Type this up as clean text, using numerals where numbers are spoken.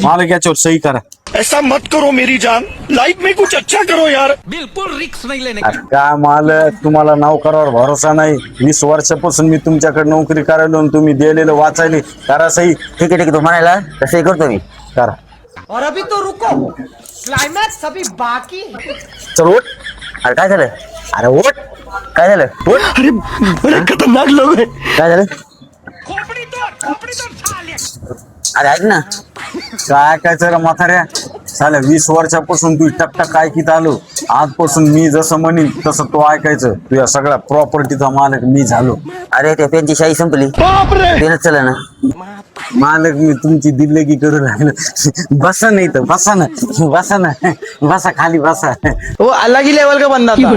मालक याच्यावर सही करा. ऐसा मत करो मेरी जान, लाइफ में कुछ अच्छा करो यार. बिल्कुल रिक्स नहीं लेने अरे काय मालक, तुम्हाला नोकरावर भरोसा नाही. 20 वर्षापासून मी तुमच्याकडे नोकरी करायलो आणि तुम्ही दिलेलं वाचायले. करा सही. ठीक आहे तू म्हणायला तसंही करतो मी. करा. और अभी तो रुको, क्लाइमैक्स अभी बाकी है. चल उठ. अरे काय झालं? अरे उठ. काय झालं? उठ. अरे बड़े खतरनाक लोग हैं. काय झालं? खोपड़ी तो साले. अरे ऐक ना. काय काय रे म्हाताऱ्या, साल्या 20 वर्षापासून तू टकटक काय कित आलो. आजपासून मी जसं म्हणीन तसं तो ऐकायचं. तुझ्या सगळ्या प्रॉपर्टीचा मालक मी झालो. अरे त्या पेनची शाही संपली. पेनच चला ना. मालक मी तुमची दिल्लगी करू लागलो. बसा नाही तर बसा ना. बसा ना. बसा खाली बसा. वो अलग ही लेवल का बंदा था.